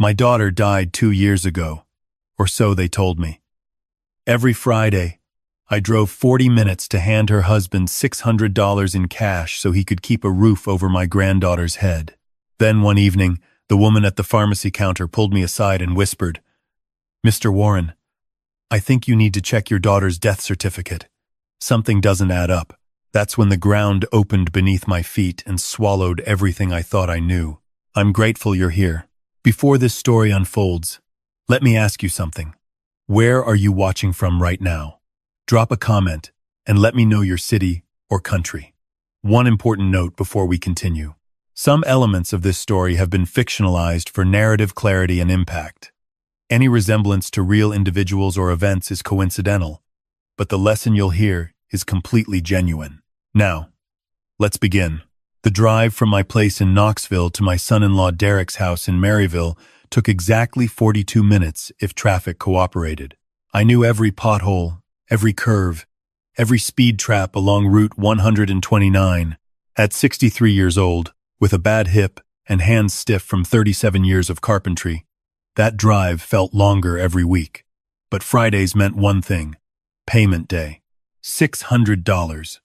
My daughter died 2 years ago, or so they told me. Every Friday, I drove 40 minutes to hand her husband $600 in cash so he could keep a roof over my granddaughter's head. Then one evening, the woman at the pharmacy counter pulled me aside and whispered, "Mr. Warren, I think you need to check your daughter's death certificate. Something doesn't add up." That's when the ground opened beneath my feet and swallowed everything I thought I knew. I'm grateful you're here. Before this story unfolds, let me ask you something. Where are you watching from right now? Drop a comment and let me know your city or country. One important note before we continue. Some elements of this story have been fictionalized for narrative clarity and impact. Any resemblance to real individuals or events is coincidental, but the lesson you'll hear is completely genuine. Now, let's begin. The drive from my place in Knoxville to my son-in-law Derek's house in Maryville took exactly 42 minutes if traffic cooperated. I knew every pothole, every curve, every speed trap along Route 129. At 63 years old, with a bad hip and hands stiff from 37 years of carpentry, that drive felt longer every week. But Fridays meant one thing: payment day. $600.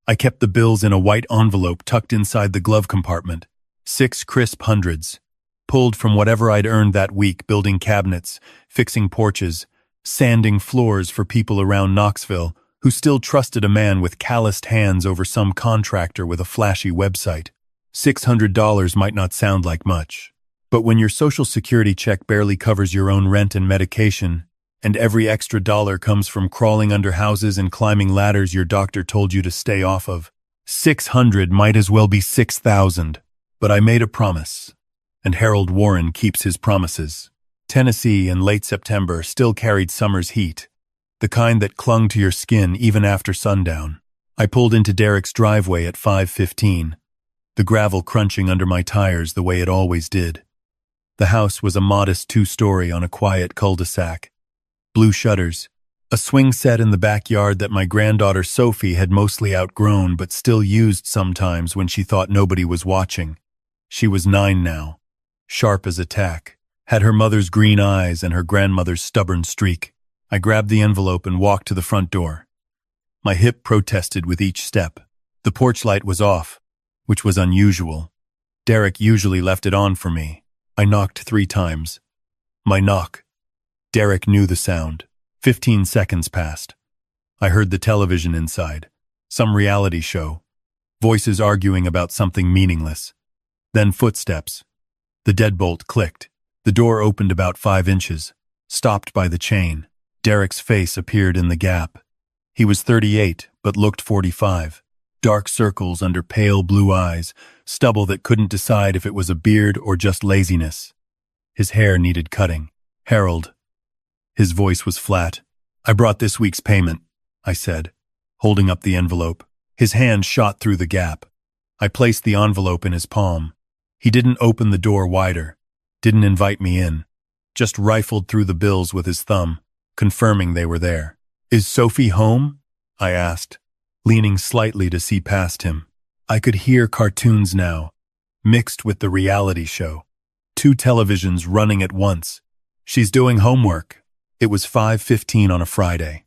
I kept the bills in a white envelope tucked inside the glove compartment. 6 crisp hundreds, pulled from whatever I'd earned that week building cabinets, fixing porches, sanding floors for people around Knoxville who still trusted a man with calloused hands over some contractor with a flashy website. $600 might not sound like much, but when your Social Security check barely covers your own rent and medication, and every extra dollar comes from crawling under houses and climbing ladders your doctor told you to stay off of, 600 might as well be 6,000. But I made a promise, and Harold Warren keeps his promises. Tennessee in late September still carried summer's heat, the kind that clung to your skin even after sundown. I pulled into Derek's driveway at 5:15, the gravel crunching under my tires the way it always did. The house was a modest 2-story on a quiet cul-de-sac. Blue shutters, a swing set in the backyard that my granddaughter Sophie had mostly outgrown but still used sometimes when she thought nobody was watching. She was 9 now, sharp as a tack, had her mother's green eyes and her grandmother's stubborn streak. I grabbed the envelope and walked to the front door. My hip protested with each step. The porch light was off, which was unusual. Derek usually left it on for me. I knocked 3 times. My knock. Derek knew the sound. 15 seconds passed. I heard the television inside. Some reality show. Voices arguing about something meaningless. Then footsteps. The deadbolt clicked. The door opened about 5 inches, stopped by the chain. Derek's face appeared in the gap. He was 38, but looked 45. Dark circles under pale blue eyes, stubble that couldn't decide if it was a beard or just laziness. His hair needed cutting. "Harold." His voice was flat. "I brought this week's payment," I said, holding up the envelope. His hand shot through the gap. I placed the envelope in his palm. He didn't open the door wider, didn't invite me in, just rifled through the bills with his thumb, confirming they were there. "Is Sophie home?" I asked, leaning slightly to see past him. I could hear cartoons now, mixed with the reality show. 2 televisions running at once. "She's doing homework." It was 5:15 on a Friday.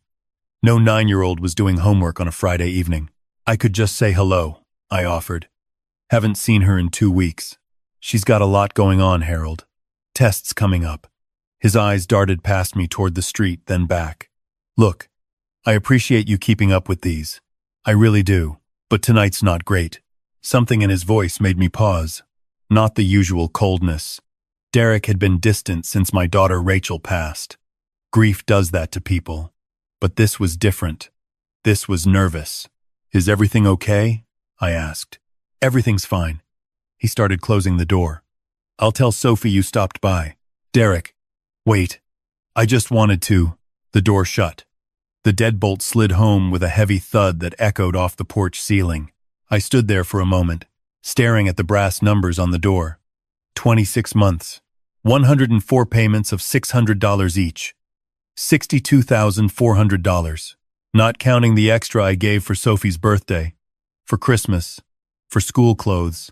No 9-year-old was doing homework on a Friday evening. "I could just say hello," I offered. "Haven't seen her in 2 weeks. She's got a lot going on, Harold. Tests coming up." His eyes darted past me toward the street, then back. "Look, I appreciate you keeping up with these. I really do. But tonight's not great." Something in his voice made me pause. Not the usual coldness. Derek had been distant since my daughter Rachel passed. Grief does that to people. But this was different. This was nervous. "Is everything okay?" I asked. "Everything's fine." He started closing the door. "I'll tell Sophie you stopped by." "Derek, wait. I just wanted to." The door shut. The deadbolt slid home with a heavy thud that echoed off the porch ceiling. I stood there for a moment, staring at the brass numbers on the door. 26 months. 104 payments of $600 each. $62,400. Not counting the extra I gave for Sophie's birthday, for Christmas, for school clothes,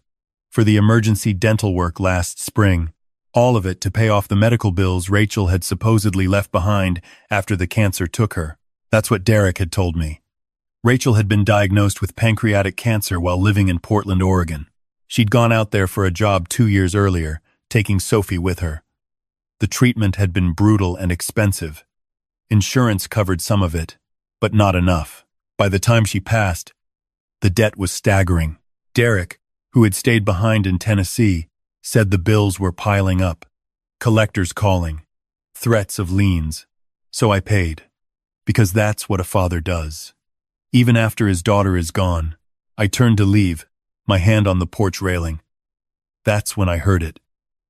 for the emergency dental work last spring. All of it to pay off the medical bills Rachel had supposedly left behind after the cancer took her. That's what Derek had told me. Rachel had been diagnosed with pancreatic cancer while living in Portland, Oregon. She'd gone out there for a job 2 years earlier, taking Sophie with her. The treatment had been brutal and expensive. Insurance covered some of it, but not enough. By the time she passed, the debt was staggering. Derek, who had stayed behind in Tennessee, said the bills were piling up. Collectors calling. Threats of liens. So I paid. Because that's what a father does. Even after his daughter is gone, I turned to leave, my hand on the porch railing. That's when I heard it.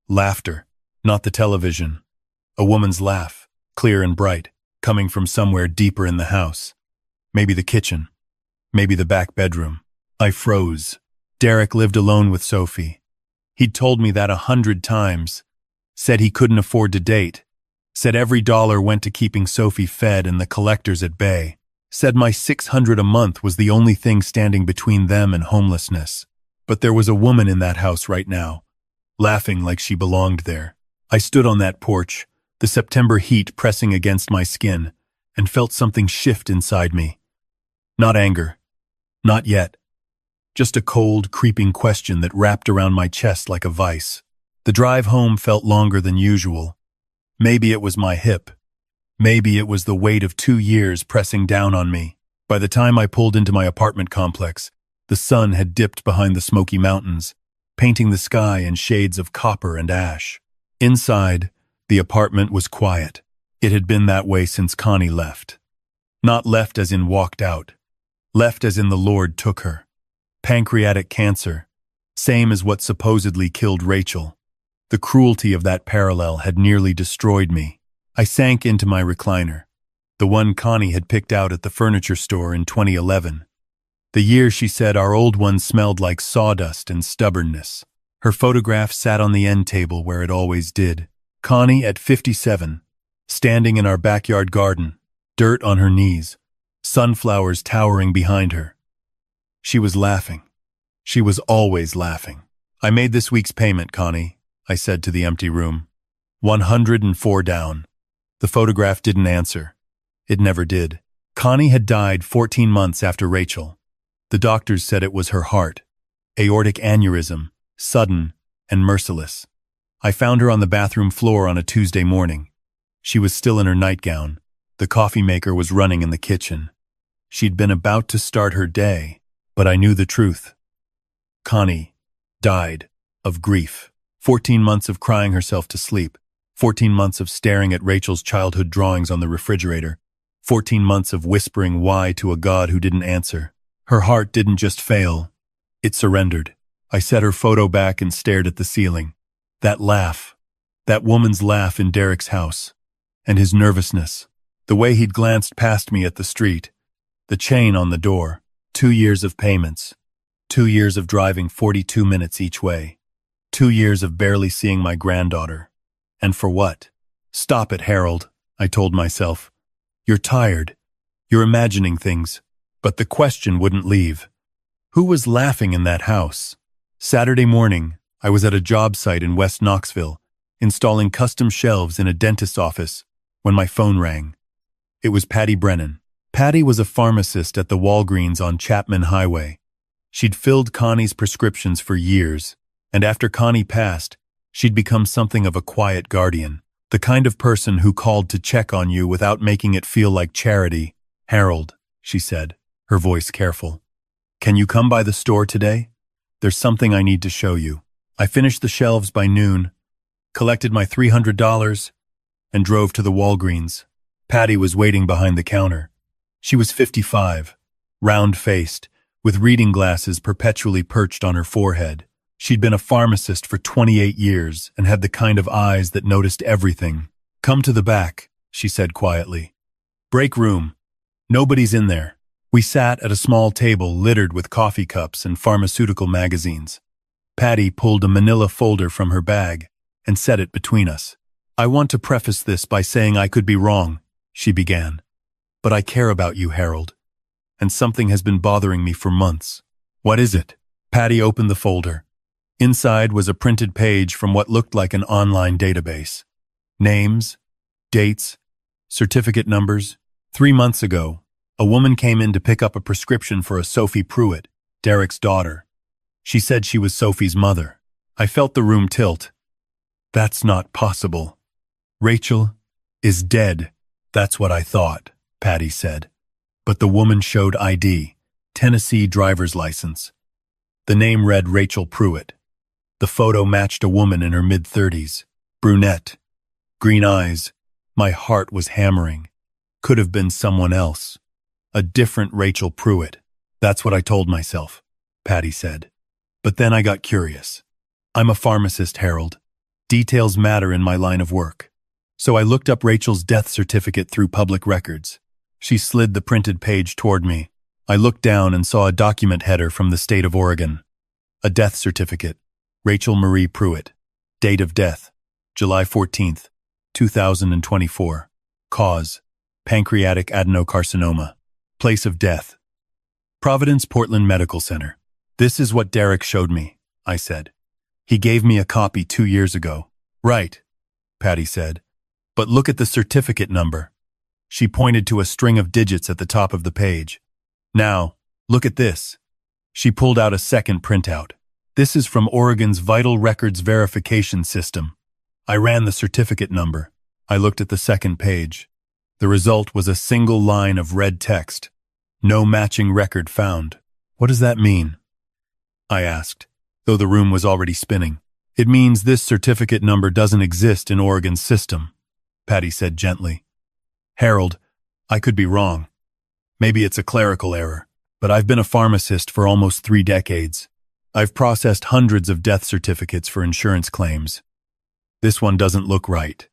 Laughter, not the television. A woman's laugh, clear and bright, coming from somewhere deeper in the house. Maybe the kitchen. Maybe the back bedroom. I froze. Derek lived alone with Sophie. He'd told me that 100 times. Said he couldn't afford to date. Said every dollar went to keeping Sophie fed and the collectors at bay. Said my $600 a month was the only thing standing between them and homelessness. But there was a woman in that house right now, laughing like she belonged there. I stood on that porch, the September heat pressing against my skin, and felt something shift inside me. Not anger. Not yet. Just a cold, creeping question that wrapped around my chest like a vice. The drive home felt longer than usual. Maybe it was my hip. Maybe it was the weight of 2 years pressing down on me. By the time I pulled into my apartment complex, the sun had dipped behind the Smoky Mountains, painting the sky in shades of copper and ash. Inside, the apartment was quiet. It had been that way since Connie left. Not left as in walked out. Left as in the Lord took her. Pancreatic cancer, same as what supposedly killed Rachel. The cruelty of that parallel had nearly destroyed me. I sank into my recliner, the one Connie had picked out at the furniture store in 2011. The year she said our old one smelled like sawdust and stubbornness. Her photograph sat on the end table where it always did. Connie at 57, standing in our backyard garden, dirt on her knees, sunflowers towering behind her. She was laughing. She was always laughing. I made this week's payment, Connie, I said to the empty room. 104 down. The photograph didn't answer. It never did. Connie had died 14 months after Rachel. The doctors said it was her heart. Aortic aneurysm, sudden and merciless. I found her on the bathroom floor on a Tuesday morning. She was still in her nightgown. The coffee maker was running in the kitchen. She'd been about to start her day, but I knew the truth. Connie died of grief. 14 months of crying herself to sleep. 14 months of staring at Rachel's childhood drawings on the refrigerator. 14 months of whispering why to a God who didn't answer. Her heart didn't just fail. It surrendered. I set her photo back and stared at the ceiling. That laugh. That woman's laugh in Derek's house. And his nervousness. The way he'd glanced past me at the street. The chain on the door. 2 years of payments. 2 years of driving 42 minutes each way. 2 years of barely seeing my granddaughter. And for what? Stop it, Harold, I told myself. You're tired. You're imagining things. But the question wouldn't leave. Who was laughing in that house? Saturday morning, I was at a job site in West Knoxville, installing custom shelves in a dentist's office, when my phone rang. It was Patty Brennan. Patty was a pharmacist at the Walgreens on Chapman Highway. She'd filled Connie's prescriptions for years, and after Connie passed, she'd become something of a quiet guardian, the kind of person who called to check on you without making it feel like charity. Harold, she said, her voice careful. Can you come by the store today? There's something I need to show you. I finished the shelves by noon, collected my $300, and drove to the Walgreens. Patty was waiting behind the counter. She was 55, round-faced, with reading glasses perpetually perched on her forehead. She'd been a pharmacist for 28 years and had the kind of eyes that noticed everything. Come to the back, she said quietly. Break room. Nobody's in there. We sat at a small table littered with coffee cups and pharmaceutical magazines. Patty pulled a manila folder from her bag and set it between us. I want to preface this by saying I could be wrong, she began. But I care about you, Harold. And something has been bothering me for months. What is it? Patty opened the folder. Inside was a printed page from what looked like an online database. Names, dates, certificate numbers. 3 months ago, a woman came in to pick up a prescription for a Sophie Pruitt, Derek's daughter. She said she was Sophie's mother. I felt the room tilt. That's not possible. Rachel is dead. That's what I thought, Patty said. But the woman showed ID, Tennessee driver's license. The name read Rachel Pruitt. The photo matched a woman in her mid-30s, brunette, green eyes. My heart was hammering. Could have been someone else. A different Rachel Pruitt. That's what I told myself, Patty said. But then I got curious. I'm a pharmacist, Harold. Details matter in my line of work. So I looked up Rachel's death certificate through public records. She slid the printed page toward me. I looked down and saw a document header from the state of Oregon. A death certificate. Rachel Marie Pruitt. Date of death, July 14th, 2024. Cause, pancreatic adenocarcinoma. Place of death, Providence Portland Medical Center. This is what Derek showed me, I said. He gave me a copy 2 years ago. Right, Patty said. But look at the certificate number. She pointed to a string of digits at the top of the page. Now, look at this. She pulled out a second printout. This is from Oregon's Vital Records Verification System. I ran the certificate number. I looked at the second page. The result was a single line of red text. No matching record found. What does that mean? I asked, though the room was already spinning. It means this certificate number doesn't exist in Oregon's system, Patty said gently. Harold, I could be wrong. Maybe it's a clerical error, but I've been a pharmacist for almost 3 decades. I've processed hundreds of death certificates for insurance claims. This one doesn't look right.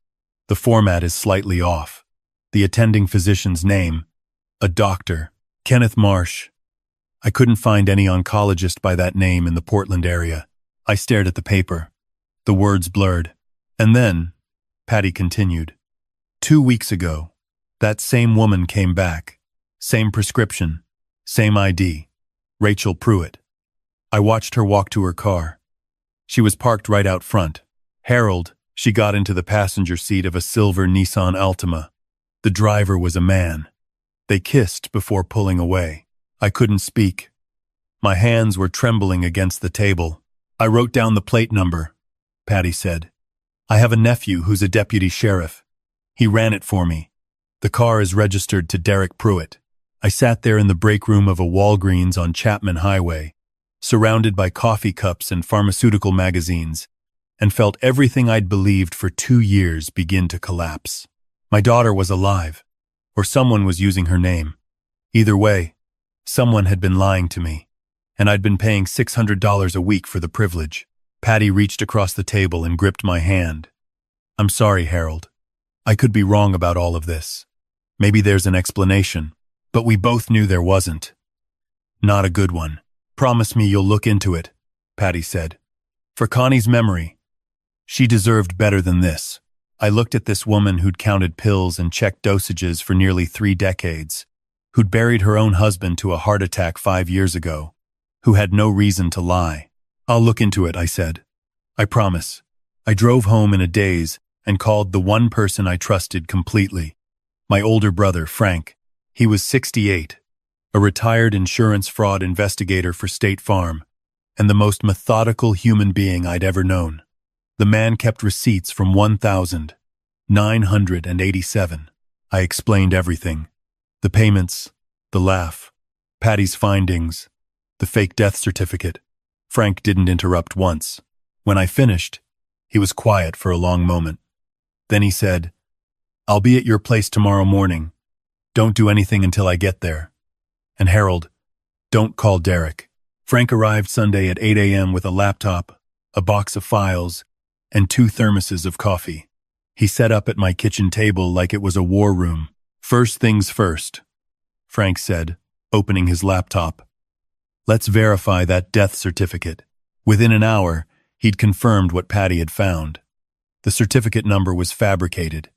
The format is slightly off. The attending physician's name, a doctor, Kenneth Marsh. I couldn't find any oncologist by that name in the Portland area. I stared at the paper. The words blurred. And then, Patty continued, 2 weeks ago, that same woman came back. Same prescription, same ID, Rachel Pruitt. I watched her walk to her car. She was parked right out front. Harold, she got into the passenger seat of a silver Nissan Altima. The driver was a man. They kissed before pulling away. I couldn't speak. My hands were trembling against the table. I wrote down the plate number, Patty said. I have a nephew who's a deputy sheriff. He ran it for me. The car is registered to Derek Pruitt. I sat there in the break room of a Walgreens on Chapman Highway, surrounded by coffee cups and pharmaceutical magazines, and felt everything I'd believed for 2 years begin to collapse. My daughter was alive, or someone was using her name. Either way, someone had been lying to me, and I'd been paying $600 a week for the privilege. Patty reached across the table and gripped my hand. I'm sorry, Harold. I could be wrong about all of this. Maybe there's an explanation, but we both knew there wasn't. Not a good one. Promise me you'll look into it, Patty said. For Connie's memory. She deserved better than this. I looked at this woman who'd counted pills and checked dosages for nearly 3 decades, who'd buried her own husband to a heart attack 5 years ago, who had no reason to lie. I'll look into it, I said. I promise. I drove home in a daze and called the one person I trusted completely. My older brother, Frank. He was 68, a retired insurance fraud investigator for State Farm, and the most methodical human being I'd ever known. The man kept receipts from 1,987. I explained everything. The payments, the laugh, Patty's findings, the fake death certificate. Frank didn't interrupt once. When I finished, he was quiet for a long moment. Then he said, I'll be at your place tomorrow morning. Don't do anything until I get there. And Harold, don't call Derek. Frank arrived Sunday at 8 a.m. with a laptop, a box of files, and 2 thermoses of coffee. He set up at my kitchen table like it was a war room. First things first, Frank said, opening his laptop. Let's verify that death certificate. Within an hour, he'd confirmed what Patty had found. The certificate number was fabricated.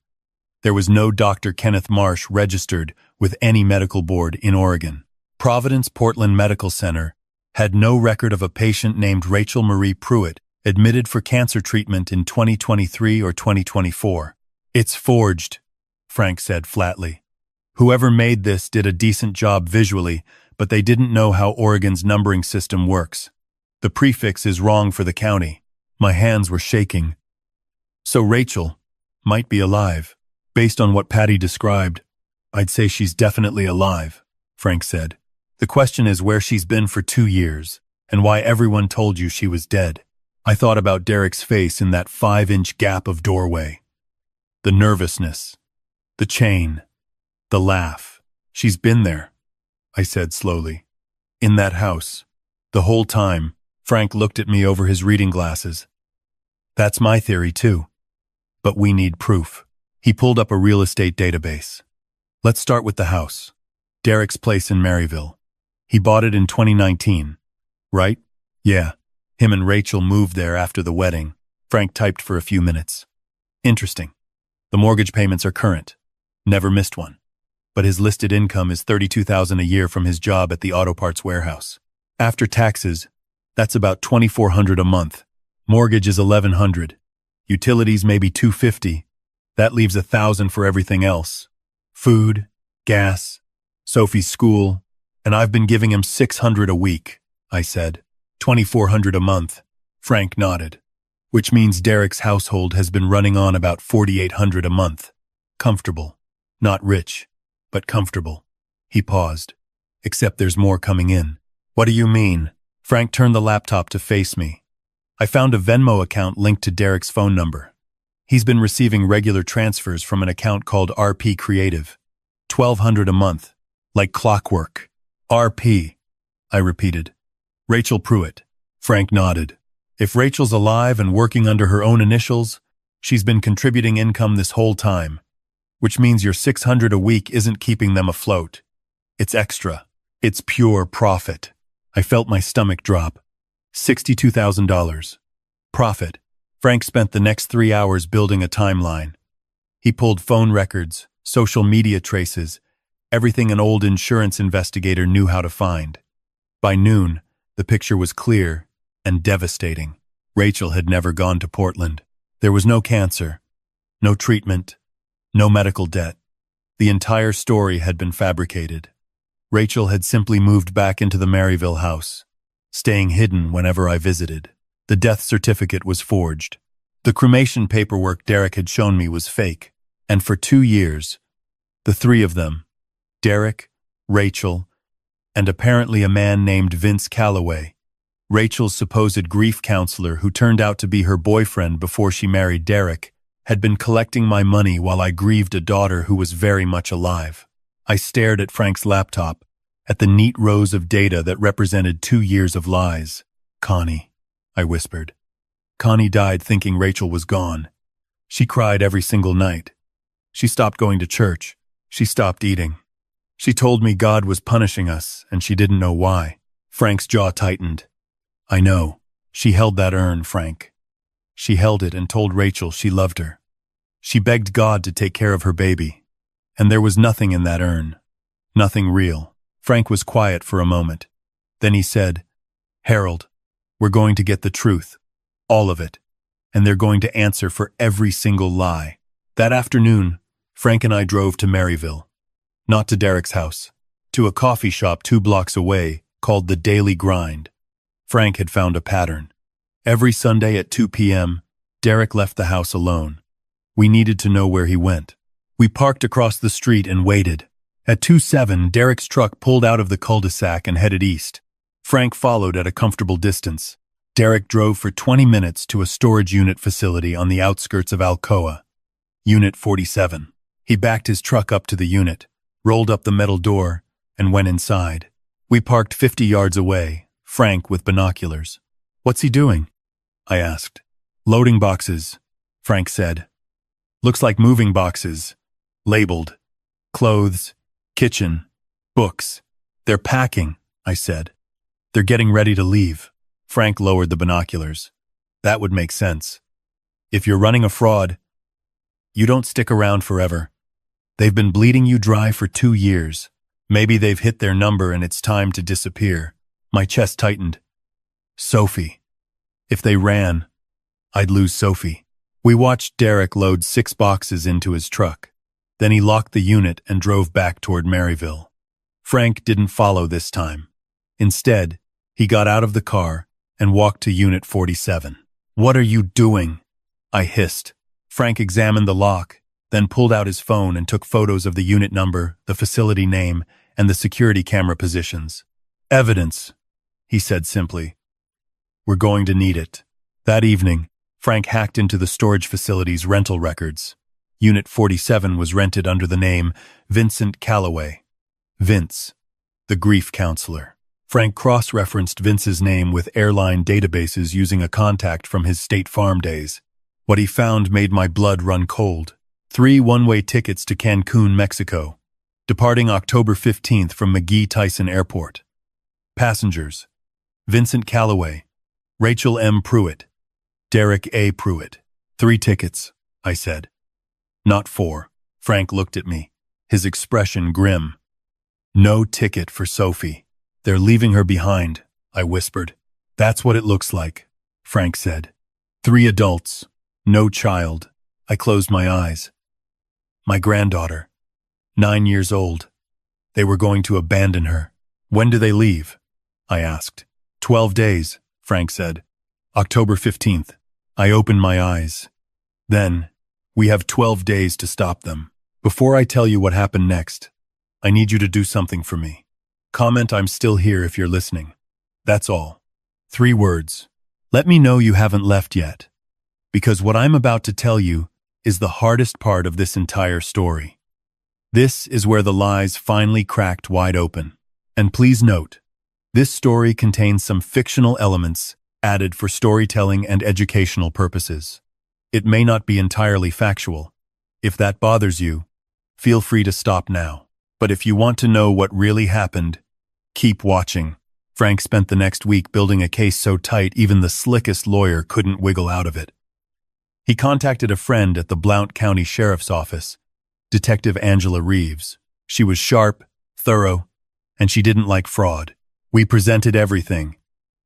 There was no Dr. Kenneth Marsh registered with any medical board in Oregon. Providence Portland Medical Center had no record of a patient named Rachel Marie Pruitt admitted for cancer treatment in 2023 or 2024. It's forged, Frank said flatly. Whoever made this did a decent job visually, but they didn't know how Oregon's numbering system works. The prefix is wrong for the county. My hands were shaking. So Rachel might be alive. Based on what Patty described, I'd say she's definitely alive, Frank said. The question is where she's been for 2 years, and why everyone told you she was dead. I thought about Derek's face in that 5-inch gap of doorway. The nervousness, the chain, the laugh. She's been there, I said slowly. In that house. The whole time. Frank looked at me over his reading glasses. That's my theory too. But we need proof. He pulled up a real estate database. Let's start with the house. Derek's place in Maryville. He bought it in 2019, right? Yeah. Him and Rachel moved there after the wedding. Frank typed for a few minutes. Interesting. The mortgage payments are current. Never missed one. But his listed income is $32,000 a year from his job at the auto parts warehouse. After taxes, that's about $2,400 a month. Mortgage is $1,100. Utilities maybe $250. That leaves $1,000 for everything else. Food, gas, Sophie's school, and I've been giving him $600 a week, I said. $2,400 a month. Frank nodded. Which means Derek's household has been running on about $4,800 a month. Comfortable. Not rich, but comfortable. He paused. Except there's more coming in. What do you mean? Frank turned the laptop to face me. I found a Venmo account linked to Derek's phone number. He's been receiving regular transfers from an account called RP Creative. $1,200 a month. Like clockwork. RP, I repeated. Rachel Pruitt. Frank nodded. If Rachel's alive and working under her own initials, she's been contributing income this whole time, which means your $600 a week isn't keeping them afloat. It's extra. It's pure profit. I felt my stomach drop. $62,000. Profit. Frank spent the next 3 hours building a timeline. He pulled phone records, social media traces, everything an old insurance investigator knew how to find. By noon, the picture was clear and devastating. Rachel had never gone to Portland. There was no cancer, no treatment, no medical debt. The entire story had been fabricated. Rachel had simply moved back into the Maryville house, staying hidden whenever I visited. The death certificate was forged. The cremation paperwork Derek had shown me was fake. And for 2 years, the three of them, Derek, Rachel, and apparently a man named Vince Calloway, Rachel's supposed grief counselor who turned out to be her boyfriend before she married Derek, had been collecting my money while I grieved a daughter who was very much alive. I stared at Frank's laptop, at the neat rows of data that represented 2 years of lies. Connie, I whispered. Connie died thinking Rachel was gone. She cried every single night. She stopped going to church. She stopped eating. She told me God was punishing us, and she didn't know why. Frank's jaw tightened. I know. She held that urn, Frank. She held it and told Rachel she loved her. She begged God to take care of her baby. And there was nothing in that urn. Nothing real. Frank was quiet for a moment. Then he said, Harold, we're going to get the truth. All of it. And they're going to answer for every single lie. That afternoon, Frank and I drove to Maryville. Not to Derek's house. To a coffee shop 2 blocks away called The Daily Grind. Frank had found a pattern. Every Sunday at 2 p.m., Derek left the house alone. We needed to know where he went. We parked across the street and waited. At 2:07, Derek's truck pulled out of the cul-de-sac and headed east. Frank followed at a comfortable distance. Derek drove for 20 minutes to a storage unit facility on the outskirts of Alcoa. Unit 47. He backed his truck up to the unit, rolled up the metal door, and went inside. We parked 50 yards away, Frank with binoculars. What's he doing? I asked. Loading boxes, Frank said. Looks like moving boxes. Labeled. Clothes, kitchen, books. They're packing, I said. They're getting ready to leave. Frank lowered the binoculars. That would make sense. If you're running a fraud, you don't stick around forever. They've been bleeding you dry for 2 years. Maybe they've hit their number and it's time to disappear. My chest tightened. Sophie. If they ran, I'd lose Sophie. We watched Derek load 6 boxes into his truck. Then he locked the unit and drove back toward Maryville. Frank didn't follow this time. Instead, he got out of the car and walked to Unit 47. "What are you doing?" I hissed. Frank examined the lock, then pulled out his phone and took photos of the unit number, the facility name, and the security camera positions. "Evidence," he said simply. "We're going to need it." That evening, Frank hacked into the storage facility's rental records. Unit 47 was rented under the name Vincent Calloway. Vince, the grief counselor. Frank cross-referenced Vince's name with airline databases using a contact from his State Farm days. What he found made my blood run cold. 3 one-way tickets to Cancun, Mexico, departing October 15th from McGee-Tyson Airport. Passengers: Vincent Calloway, Rachel M. Pruitt, Derek A. Pruitt. 3 tickets, I said. "Not 4. Frank looked at me, his expression grim. "No ticket for Sophie. They're leaving her behind," I whispered. "That's what it looks like," Frank said. 3 adults, no child. I closed my eyes. My granddaughter, 9 years old. They were going to abandon her. "When do they leave?" I asked. 12 days, Frank said. "October 15th. I opened my eyes. Then, we have 12 days to stop them. Before I tell you what happened next, I need you to do something for me. Comment "I'm still here" if you're listening. That's all. 3 words. Let me know you haven't left yet. Because what I'm about to tell you is the hardest part of this entire story. This is where the lies finally cracked wide open. And please note, this story contains some fictional elements added for storytelling and educational purposes. It may not be entirely factual. If that bothers you, feel free to stop now. But if you want to know what really happened, keep watching. Frank spent the next week building a case so tight even the slickest lawyer couldn't wiggle out of it. He contacted a friend at the Blount County Sheriff's Office, Detective Angela Reeves. She was sharp, thorough, and she didn't like fraud. We presented everything: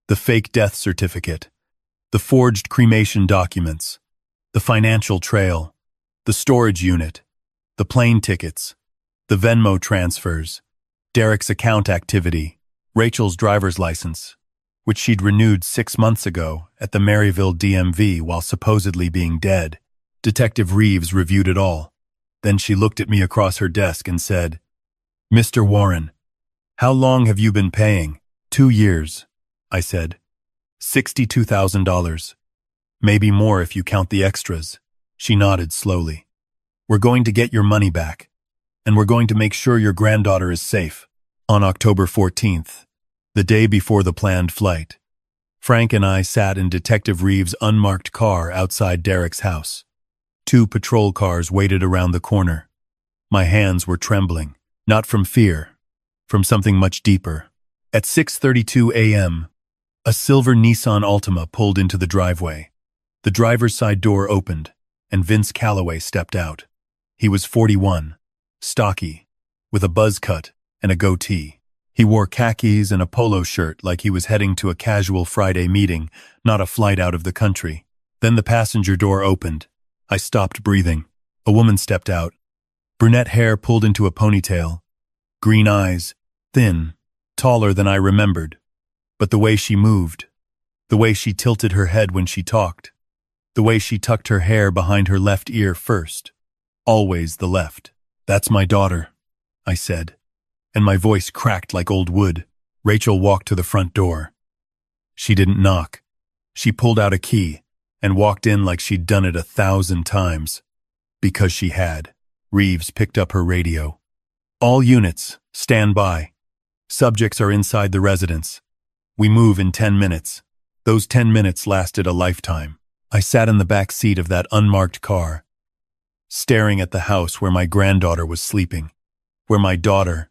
the fake death certificate, the forged cremation documents, the financial trail, the storage unit, the plane tickets, the Venmo transfers, Derek's account activity, Rachel's driver's license, which she'd renewed 6 months ago at the Maryville DMV while supposedly being dead. Detective Reeves reviewed it all. Then she looked at me across her desk and said, "Mr. Warren, how long have you been paying?" 2 years, I said. $62,000. Maybe more if you count the extras. She nodded slowly. "We're going to get your money back, and we're going to make sure your granddaughter is safe." On October 14th, the day before the planned flight, Frank and I sat in Detective Reeves' unmarked car outside Derek's house. 2 patrol cars waited around the corner. My hands were trembling, not from fear, from something much deeper. At 6:32 a.m., a silver Nissan Altima pulled into the driveway. The driver's side door opened, and Vince Calloway stepped out. He was 41, stocky, with a buzz cut and a goatee. He wore khakis and a polo shirt like he was heading to a casual Friday meeting, not a flight out of the country. Then the passenger door opened. I stopped breathing. A woman stepped out. Brunette hair pulled into a ponytail. Green eyes, thin, taller than I remembered. But the way she moved, the way she tilted her head when she talked, the way she tucked her hair behind her left ear first. Always the left. "That's my daughter," I said, and my voice cracked like old wood. Rachel walked to the front door. She didn't knock. She pulled out a key and walked in like she'd done it 1,000 times. Because she had. Reeves picked up her radio. "All units, stand by. Subjects are inside the residence. We move in 10 minutes. Those 10 minutes lasted a lifetime. I sat in the back seat of that unmarked car, staring at the house where my granddaughter was sleeping, where my daughter,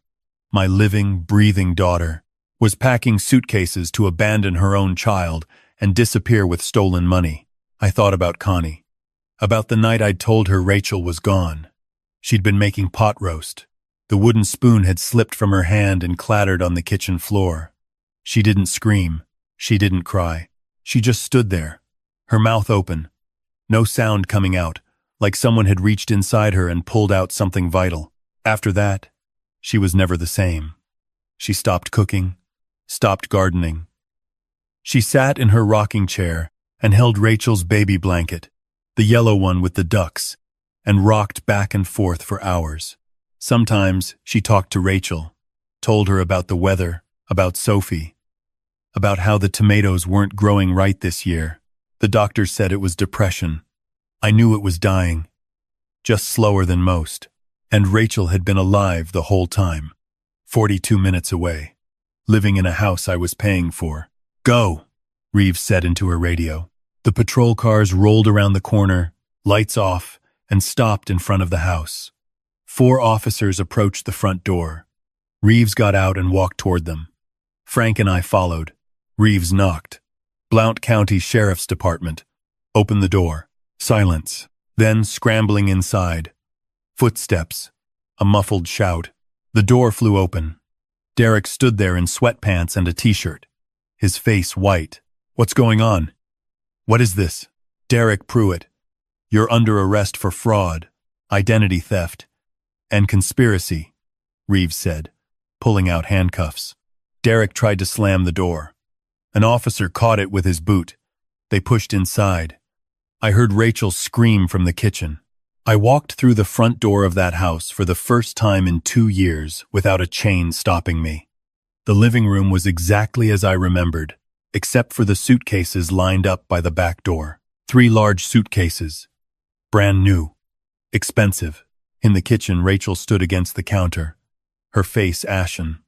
my living, breathing daughter, was packing suitcases to abandon her own child and disappear with stolen money. I thought about Connie, about the night I'd told her Rachel was gone. She'd been making pot roast. The wooden spoon had slipped from her hand and clattered on the kitchen floor. She didn't scream. She didn't cry. She just stood there, her mouth open, no sound coming out, like someone had reached inside her and pulled out something vital. After that, she was never the same. She stopped cooking, stopped gardening. She sat in her rocking chair and held Rachel's baby blanket, the yellow one with the ducks, and rocked back and forth for hours. Sometimes she talked to Rachel, told her about the weather, about Sophie, about how the tomatoes weren't growing right this year. The doctor said it was depression. I knew it was dying, just slower than most. And Rachel had been alive the whole time, 42 minutes away, living in a house I was paying for. "Go," Reeves said into her radio. The patrol cars rolled around the corner, lights off, and stopped in front of the house. 4 officers approached the front door. Reeves got out and walked toward them. Frank and I followed. Reeves knocked. Blount County Sheriff's Department. Opened the door. Silence. Then, scrambling inside. Footsteps. A muffled shout. The door flew open. Derek stood there in sweatpants and a t-shirt, his face white. "What's going on?" "What is this?" "Derek Pruitt. You're under arrest for fraud, identity theft, and conspiracy," Reeves said, pulling out handcuffs. Derek tried to slam the door. An officer caught it with his boot. They pushed inside. I heard Rachel scream from the kitchen. I walked through the front door of that house for the first time in 2 years without a chain stopping me. The living room was exactly as I remembered, except for the suitcases lined up by the back door. 3 large suitcases. Brand new. Expensive. In the kitchen, Rachel stood against the counter, her face ashen.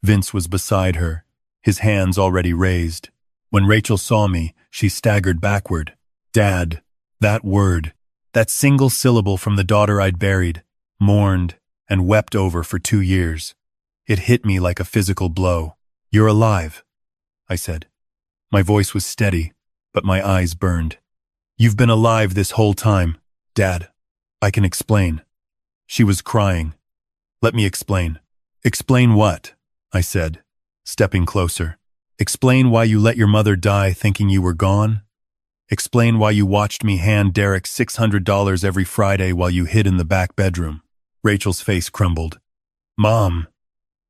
Vince was beside her, his hands already raised. When Rachel saw me, she staggered backward. "Dad," that word, that single syllable from the daughter I'd buried, mourned, and wept over for 2 years. It hit me like a physical blow. "You're alive," I said. My voice was steady, but my eyes burned. "You've been alive this whole time, Dad. I can explain." She was crying. "Let me explain." "Explain what?" I said, stepping closer. "Explain why you let your mother die thinking you were gone? Explain why you watched me hand Derek $600 every Friday while you hid in the back bedroom." Rachel's face crumbled. "Mom,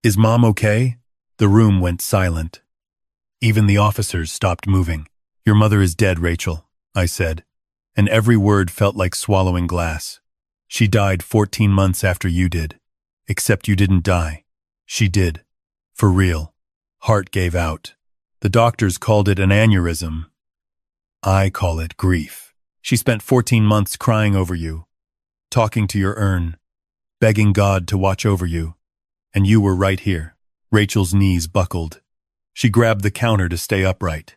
is Mom okay?" The room went silent. Even the officers stopped moving. "Your mother is dead, Rachel," I said, and every word felt like swallowing glass. "She died 14 months after you did. Except you didn't die. She did. For real. Heart gave out. The doctors called it an aneurysm. I call it grief. She spent 14 months crying over you, talking to your urn, begging God to watch over you. And you were right here." Rachel's knees buckled. She grabbed the counter to stay upright.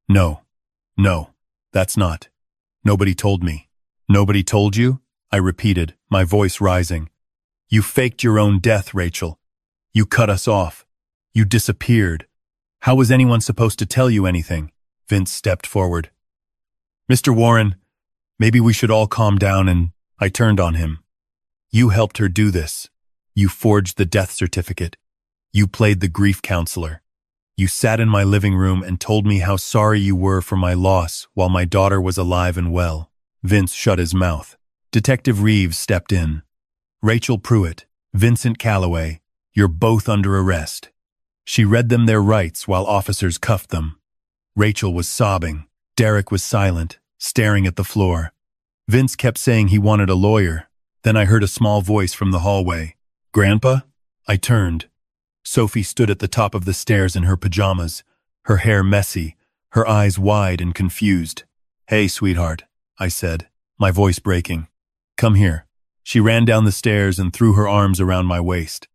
No, that's not. Nobody told me." "Nobody told you?" I repeated, my voice rising. "You faked your own death, Rachel. You cut us off. You disappeared. How was anyone supposed to tell you anything?" Vince stepped forward. "Mr. Warren, maybe we should all calm down," and I turned on him. "You helped her do this. You forged the death certificate. You played the grief counselor. You sat in my living room and told me how sorry you were for my loss while my daughter was alive and well." Vince shut his mouth. Detective Reeves stepped in. "Rachel Pruitt, Vincent Calloway, you're both under arrest." She read them their rights while officers cuffed them. Rachel was sobbing. Derek was silent, staring at the floor. Vince kept saying he wanted a lawyer. Then I heard a small voice from the hallway. "Grandpa?" I turned. Sophie stood at the top of the stairs in her pajamas, her hair messy, her eyes wide and confused. "Hey, sweetheart," I said, my voice breaking. "Come here." She ran down the stairs and threw her arms around my waist.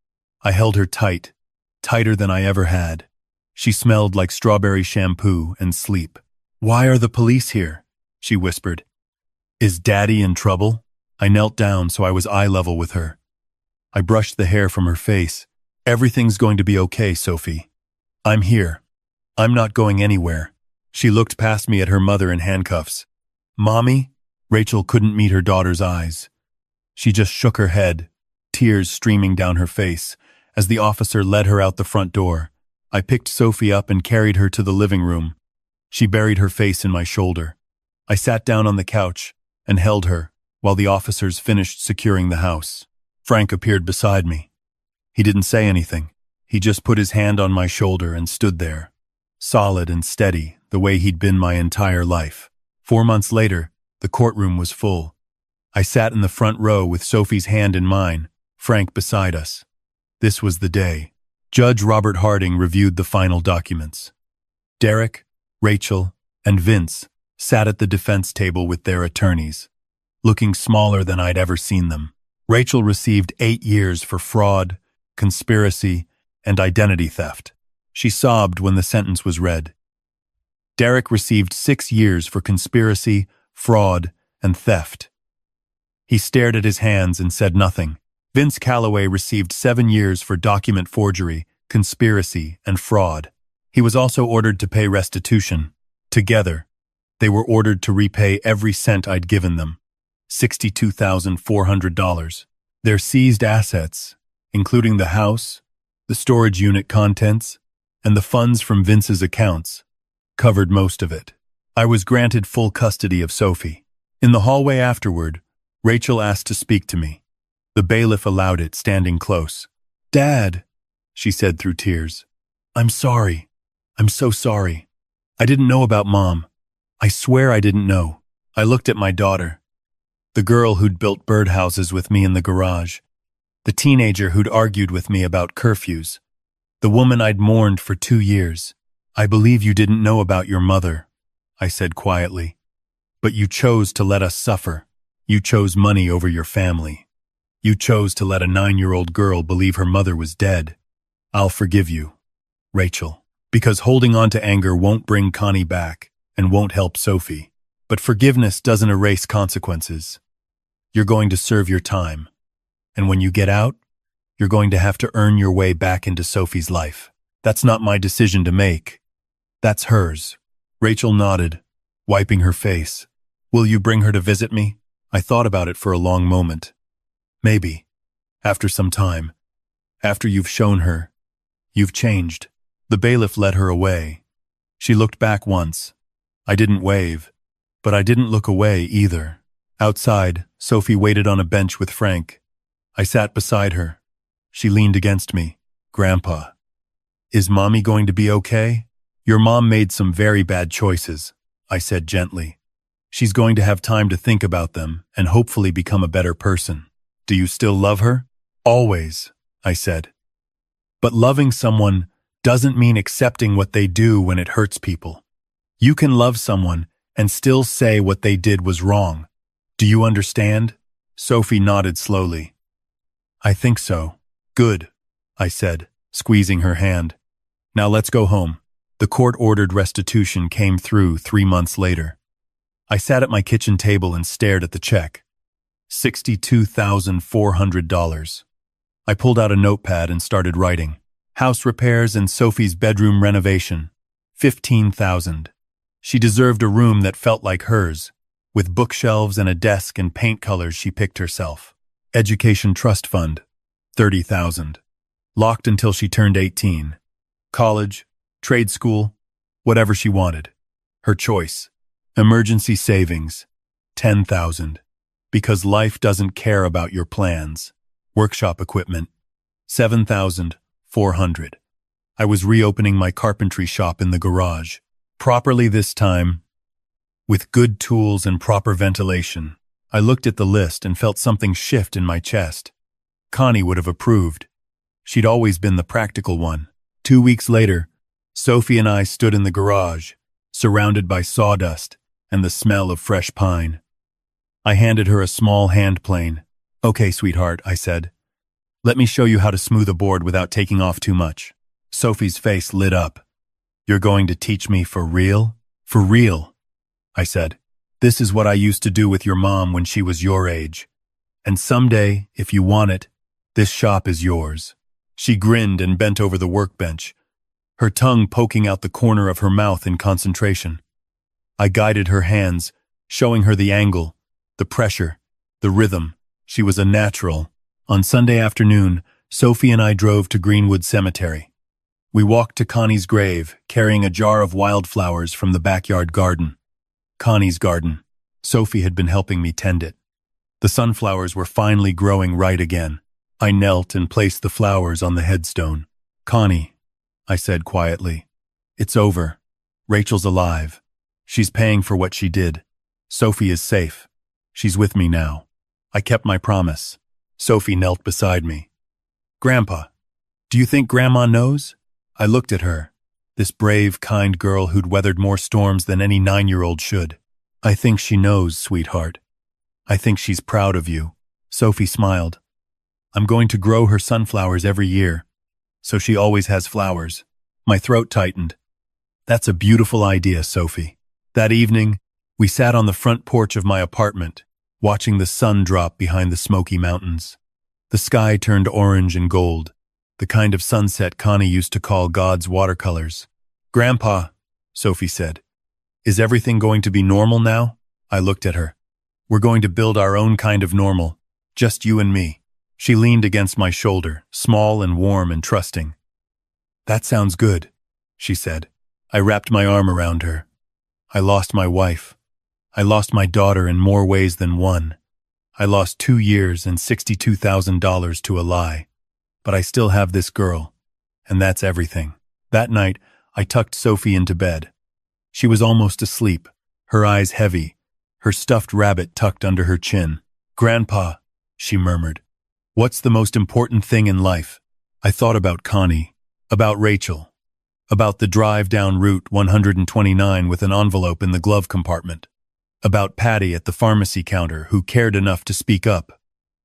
I held her tight, tighter than I ever had. She smelled like strawberry shampoo and sleep. "Why are the police here?" she whispered. "Is Daddy in trouble?" I knelt down so I was eye level with her. I brushed the hair from her face. "Everything's going to be okay, Sophie. I'm here. I'm not going anywhere." She looked past me at her mother in handcuffs. "Mommy?" Rachel couldn't meet her daughter's eyes. She just shook her head, tears streaming down her face, as the officer led her out the front door. I picked Sophie up and carried her to the living room. She buried her face in my shoulder. I sat down on the couch and held her while the officers finished securing the house. Frank appeared beside me. He didn't say anything. He just put his hand on my shoulder and stood there, solid and steady, the way he'd been my entire life. 4 months later, the courtroom was full. I sat in the front row with Sophie's hand in mine, Frank beside us. This was the day. Judge Robert Harding reviewed the final documents. Derek, Rachel, and Vince sat at the defense table with their attorneys, looking smaller than I'd ever seen them. Rachel received 8 years for fraud, conspiracy, and identity theft. She sobbed when the sentence was read. Derek received 6 years for conspiracy, fraud, and theft. He stared at his hands and said nothing. Vince Calloway received 7 years for document forgery, conspiracy, and fraud. He was also ordered to pay restitution. Together, they were ordered to repay every cent I'd given them, $62,400. Their seized assets, including the house, the storage unit contents, and the funds from Vince's accounts, covered most of it. I was granted full custody of Sophie. In the hallway afterward, Rachel asked to speak to me. The bailiff allowed it, standing close. "Dad," she said through tears, "I'm sorry. I'm so sorry. I didn't know about Mom. I swear I didn't know." I looked at my daughter, the girl who'd built birdhouses with me in the garage, the teenager who'd argued with me about curfews, the woman I'd mourned for 2 years. "I believe you didn't know about your mother," I said quietly. "But you chose to let us suffer. You chose money over your family. You chose to let a 9-year-old girl believe her mother was dead. I'll forgive you, Rachel, because holding on to anger won't bring Connie back and won't help Sophie. But forgiveness doesn't erase consequences. You're going to serve your time. And when you get out, you're going to have to earn your way back into Sophie's life. That's not my decision to make. That's hers." Rachel nodded, wiping her face. "Will you bring her to visit me?" I thought about it for a long moment. "Maybe. After some time. After you've shown her. You've changed." The bailiff led her away. She looked back once. I didn't wave, but I didn't look away either. Outside, Sophie waited on a bench with Frank. I sat beside her. She leaned against me. "Grandpa, is Mommy going to be okay?" "Your mom made some very bad choices," I said gently. "She's going to have time to think about them and hopefully become a better person. Do you still love her?" "Always," I said. "But loving someone doesn't mean accepting what they do when it hurts people. You can love someone and still say what they did was wrong. Do you understand?" Sophie nodded slowly. "I think so." "Good," I said, squeezing her hand. "Now let's go home." The court-ordered restitution came through 3 months later. I sat at my kitchen table and stared at the check. $62,400. I pulled out a notepad and started writing. House repairs and Sophie's bedroom renovation, $15,000. She deserved a room that felt like hers, with bookshelves and a desk and paint colors she picked herself. Education trust fund, $30,000. Locked until she turned 18. College, trade school, whatever she wanted. Her choice. Emergency savings, $10,000. Because life doesn't care about your plans. Workshop equipment, $7,400. I was reopening my carpentry shop in the garage. Properly this time, with good tools and proper ventilation. I looked at the list and felt something shift in my chest. Connie would have approved. She'd always been the practical one. 2 weeks later, Sophie and I stood in the garage, surrounded by sawdust and the smell of fresh pine. I handed her a small hand plane. "Okay, sweetheart," I said. "Let me show you how to smooth a board without taking off too much." Sophie's face lit up. "You're going to teach me for real?" "For real," I said. "This is what I used to do with your mom when she was your age. And someday, if you want it, this shop is yours." She grinned and bent over the workbench, her tongue poking out the corner of her mouth in concentration. I guided her hands, showing her the angle, the pressure, the rhythm. She was a natural. On Sunday afternoon, Sophie and I drove to Greenwood Cemetery. We walked to Connie's grave, carrying a jar of wildflowers from the backyard garden. Connie's garden. Sophie had been helping me tend it. The sunflowers were finally growing right again. I knelt and placed the flowers on the headstone. "Connie," I said quietly, "it's over. Rachel's alive. She's paying for what she did. Sophie is safe. She's with me now. I kept my promise." Sophie knelt beside me. "Grandpa, do you think Grandma knows?" I looked at her, this brave, kind girl who'd weathered more storms than any 9-year-old should. "I think she knows, sweetheart. I think she's proud of you." Sophie smiled. "I'm going to grow her sunflowers every year, so she always has flowers." My throat tightened. "That's a beautiful idea, Sophie." That evening, we sat on the front porch of my apartment, watching the sun drop behind the smoky mountains. The sky turned orange and gold, the kind of sunset Connie used to call God's watercolors. "Grandpa," Sophie said, "is everything going to be normal now?" I looked at her. "We're going to build our own kind of normal, just you and me." She leaned against my shoulder, small and warm and trusting. "That sounds good," she said. I wrapped my arm around her. I lost my wife. I lost my daughter in more ways than one. I lost 2 years and $62,000 to a lie. But I still have this girl, and that's everything. That night, I tucked Sophie into bed. She was almost asleep, her eyes heavy, her stuffed rabbit tucked under her chin. "Grandpa," she murmured, "what's the most important thing in life?" I thought about Connie, about Rachel, about the drive down Route 129 with an envelope in the glove compartment, about Patty at the pharmacy counter who cared enough to speak up,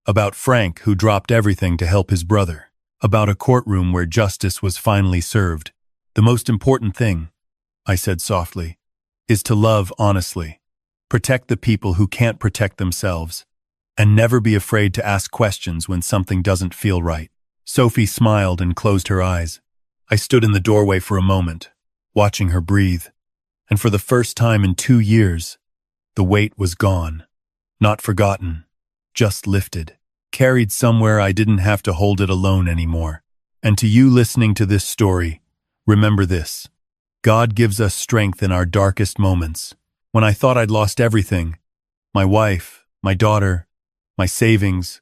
about Frank who dropped everything to help his brother, about a courtroom where justice was finally served. "The most important thing," I said softly, "is to love honestly, protect the people who can't protect themselves, and never be afraid to ask questions when something doesn't feel right." Sophie smiled and closed her eyes. I stood in the doorway for a moment, watching her breathe, and for the first time in 2 years, the weight was gone. Not forgotten, just lifted, carried somewhere I didn't have to hold it alone anymore. And to you listening to this story, remember this: God gives us strength in our darkest moments. When I thought I'd lost everything, my wife, my daughter, my savings,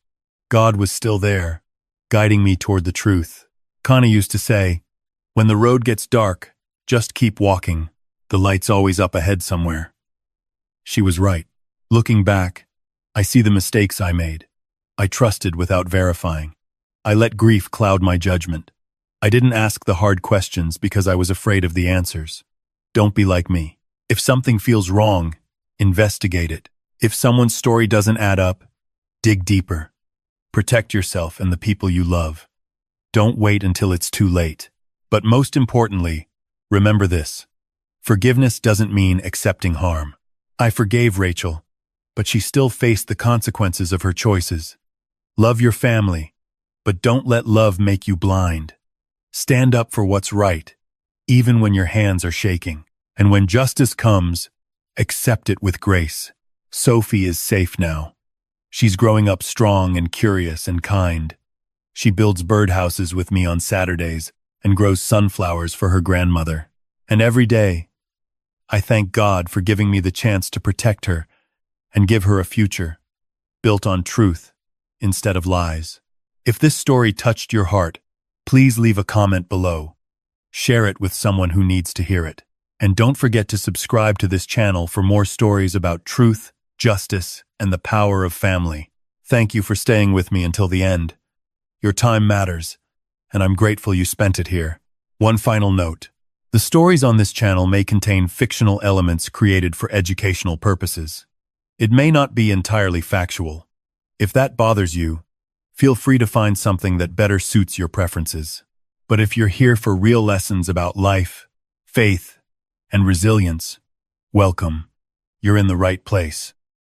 God was still there, guiding me toward the truth. Connie used to say, "When the road gets dark, just keep walking. The light's always up ahead somewhere." She was right. Looking back, I see the mistakes I made. I trusted without verifying. I let grief cloud my judgment. I didn't ask the hard questions because I was afraid of the answers. Don't be like me. If something feels wrong, investigate it. If someone's story doesn't add up, dig deeper. Protect yourself and the people you love. Don't wait until it's too late. But most importantly, remember this: forgiveness doesn't mean accepting harm. I forgave Rachel, but she still faced the consequences of her choices. Love your family, but don't let love make you blind. Stand up for what's right, even when your hands are shaking. And when justice comes, accept it with grace. Sophie is safe now. She's growing up strong and curious and kind. She builds birdhouses with me on Saturdays and grows sunflowers for her grandmother. And every day, I thank God for giving me the chance to protect her and give her a future built on truth instead of lies. If this story touched your heart, please leave a comment below. Share it with someone who needs to hear it. And don't forget to subscribe to this channel for more stories about truth, justice, and the power of family. Thank you for staying with me until the end. Your time matters, and I'm grateful you spent it here. One final note: the stories on this channel may contain fictional elements created for educational purposes. It may not be entirely factual. If that bothers you, feel free to find something that better suits your preferences. But if you're here for real lessons about life, faith, and resilience, welcome. You're in the right place.